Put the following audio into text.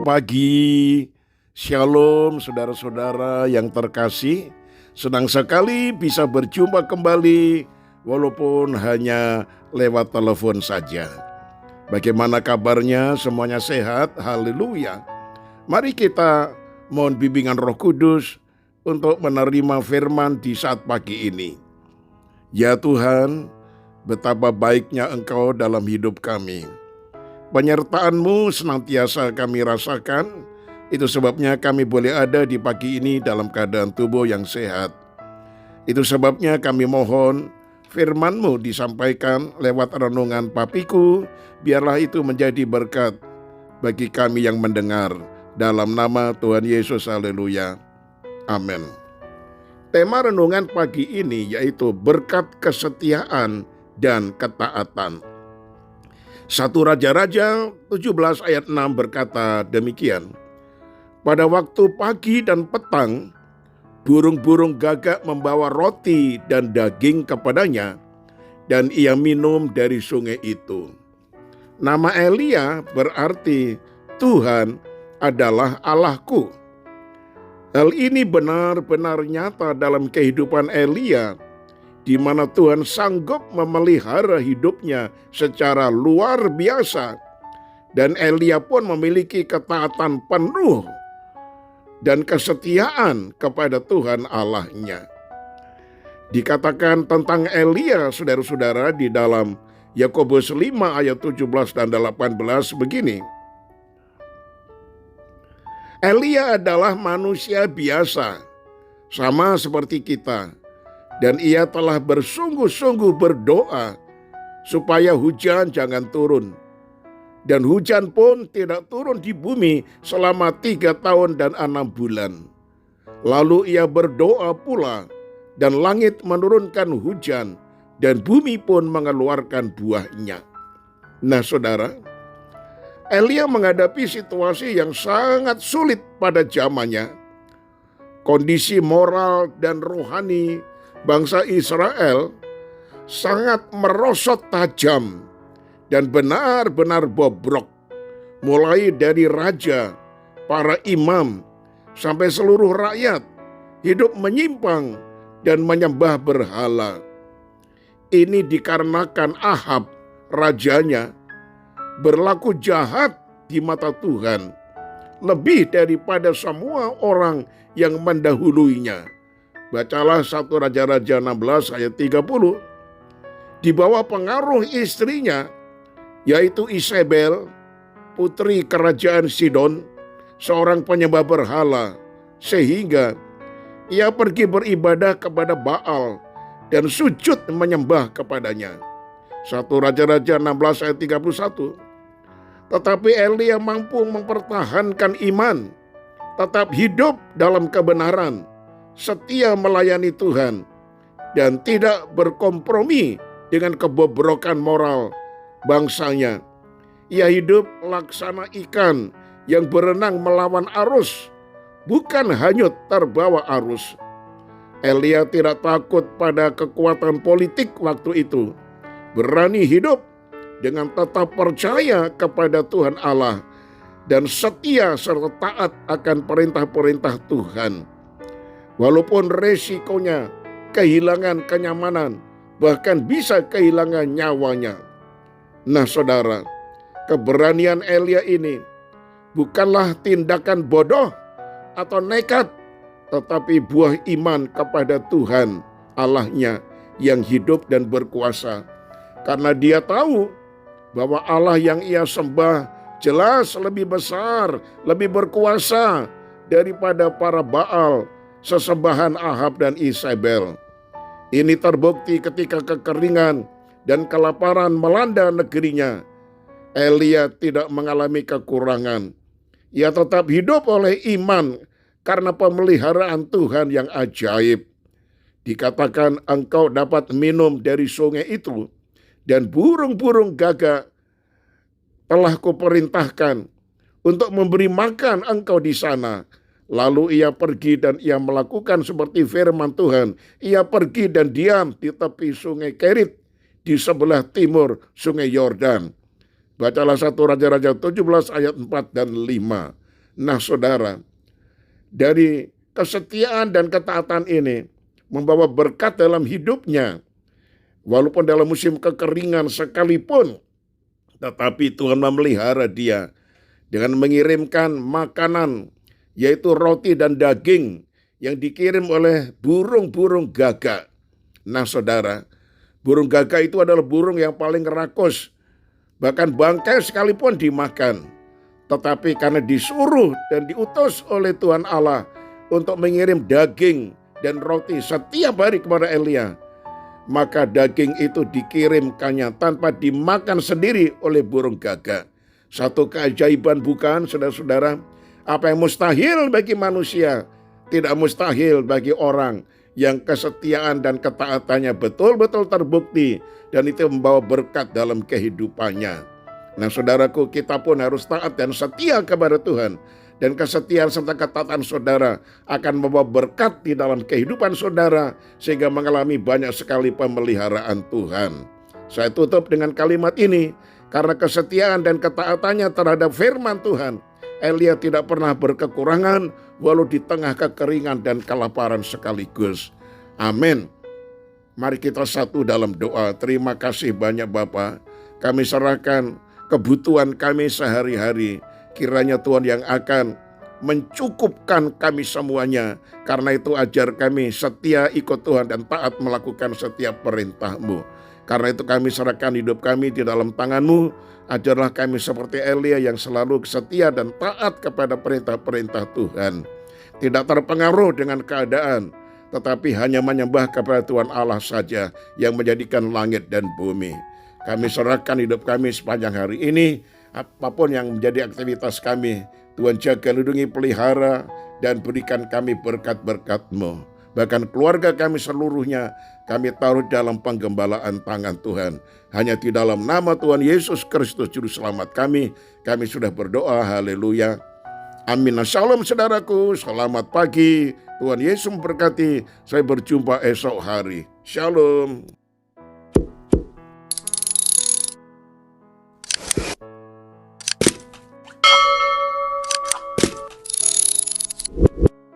pagi, Shalom saudara-saudara yang terkasih. Senang sekali bisa berjumpa kembali walaupun hanya lewat telepon saja. Bagaimana kabarnya? Semuanya sehat? Haleluya. Mari kita mohon bimbingan Roh Kudus untuk menerima firman di saat pagi ini. Ya Tuhan, betapa baiknya Engkau dalam hidup kami. Penyertaan-Mu senantiasa kami rasakan. Itu sebabnya kami boleh ada di pagi ini dalam keadaan tubuh yang sehat. Itu sebabnya kami mohon firman-Mu disampaikan lewat renungan papiku. Biarlah itu menjadi berkat bagi kami yang mendengar. Dalam nama Tuhan Yesus, haleluya. Amin. Tema renungan pagi ini yaitu berkat kesetiaan dan ketaatan. 1 Raja-Raja 17 ayat 6 berkata demikian. Pada waktu pagi dan petang, burung-burung gagak membawa roti dan daging kepadanya, dan ia minum dari sungai itu. Nama Elia berarti Tuhan adalah Allahku. Hal ini benar-benar nyata dalam kehidupan Elia, di mana Tuhan sanggup memelihara hidupnya secara luar biasa. Dan Elia pun memiliki ketaatan penuh dan kesetiaan kepada Tuhan Allahnya. Dikatakan tentang Elia, saudara-saudara, di dalam Yakobus 5 ayat 17 dan 18 begini. Elia adalah manusia biasa, sama seperti kita. Dan ia telah bersungguh-sungguh berdoa supaya hujan jangan turun. Dan hujan pun tidak turun di bumi selama 3 tahun dan 6 bulan. Lalu ia berdoa pula, dan langit menurunkan hujan, dan bumi pun mengeluarkan buahnya. Nah saudara, Elia menghadapi situasi yang sangat sulit pada zamannya. Kondisi moral dan rohani bangsa Israel sangat merosot tajam dan benar-benar bobrok. Mulai dari raja, para imam, sampai seluruh rakyat hidup menyimpang dan menyembah berhala. Ini dikarenakan Ahab, rajanya, berlaku jahat di mata Tuhan, lebih daripada semua orang yang mendahuluinya. Bacalah 1 Raja-Raja 16 ayat 30. Di bawah pengaruh istrinya, yaitu Isabel, putri kerajaan Sidon, seorang penyembah berhala, sehingga ia pergi beribadah kepada Baal dan sujud menyembah kepadanya. 1 Raja-Raja 16 ayat 31. Tetapi Elia mampu mempertahankan iman, tetap hidup dalam kebenaran, setia melayani Tuhan, dan tidak berkompromi dengan kebobrokan moral bangsanya. Ia hidup laksana ikan yang berenang melawan arus, bukan hanyut terbawa arus. Elia tidak takut pada kekuatan politik waktu itu, berani hidup dengan tetap percaya kepada Tuhan Allah, dan setia serta taat akan perintah-perintah Tuhan. Walaupun resikonya kehilangan kenyamanan, bahkan bisa kehilangan nyawanya. Nah saudara, keberanian Elia ini bukanlah tindakan bodoh atau nekat, tetapi buah iman kepada Tuhan Allahnya yang hidup dan berkuasa. Karena dia tahu bahwa Allah yang ia sembah jelas lebih besar, lebih berkuasa daripada para Baal, sesembahan Ahab dan Isabel. Ini terbukti ketika kekeringan dan kelaparan melanda negerinya. Elia tidak mengalami kekurangan. Ia tetap hidup oleh iman karena pemeliharaan Tuhan yang ajaib. Dikatakan engkau dapat minum dari sungai itu, dan burung-burung gagak telah kuperintahkan untuk memberi makan engkau di sana. Lalu ia pergi dan ia melakukan seperti firman Tuhan. Ia pergi dan diam di tepi sungai Kerit, di sebelah timur sungai Yordan. Bacalah 1 Raja-Raja 17 ayat 4 dan 5. Nah saudara, dari kesetiaan dan ketaatan ini membawa berkat dalam hidupnya. Walaupun dalam musim kekeringan sekalipun, tetapi Tuhan memelihara dia dengan mengirimkan makanan, yaitu roti dan daging yang dikirim oleh burung-burung gagak. Nah saudara, burung gagak itu adalah burung yang paling rakus, bahkan bangkai sekalipun dimakan. Tetapi karena disuruh dan diutus oleh Tuhan Allah untuk mengirim daging dan roti setiap hari kepada Elia, maka daging itu dikirimkannya tanpa dimakan sendiri oleh burung gagak. Satu keajaiban bukan, saudara-saudara? Apa yang mustahil bagi manusia, tidak mustahil bagi orang yang kesetiaan dan ketaatannya betul-betul terbukti, dan itu membawa berkat dalam kehidupannya. Nah saudaraku, kita pun harus taat dan setia kepada Tuhan. Dan kesetiaan serta ketaatan saudara akan membawa berkat di dalam kehidupan saudara, sehingga mengalami banyak sekali pemeliharaan Tuhan. Saya tutup dengan kalimat ini, karena kesetiaan dan ketaatannya terhadap firman Tuhan, Elia tidak pernah berkekurangan walau di tengah kekeringan dan kelaparan sekaligus. Amin. Mari kita satu dalam doa. Terima kasih banyak Bapa. Kami serahkan kebutuhan kami sehari-hari. Kiranya Tuhan yang akan mencukupkan kami semuanya. Karena itu ajar kami setia ikut Tuhan dan taat melakukan setiap perintah-Mu. Karena itu kami serahkan hidup kami di dalam tangan-Mu. Ajarlah kami seperti Elia yang selalu setia dan taat kepada perintah-perintah Tuhan. Tidak terpengaruh dengan keadaan, tetapi hanya menyembah kepada Tuhan Allah saja yang menjadikan langit dan bumi. Kami serahkan hidup kami sepanjang hari ini. Apapun yang menjadi aktivitas kami, Tuhan jaga, lindungi, pelihara, dan berikan kami berkat-berkat-Mu. Bahkan keluarga kami seluruhnya, kami taruh dalam penggembalaan tangan Tuhan. Hanya di dalam nama Tuhan Yesus Kristus Juru Selamat kami sudah berdoa. Haleluya. Amin. Shalom saudaraku, selamat pagi. Tuhan Yesus memberkati. Saya berjumpa esok hari. Shalom.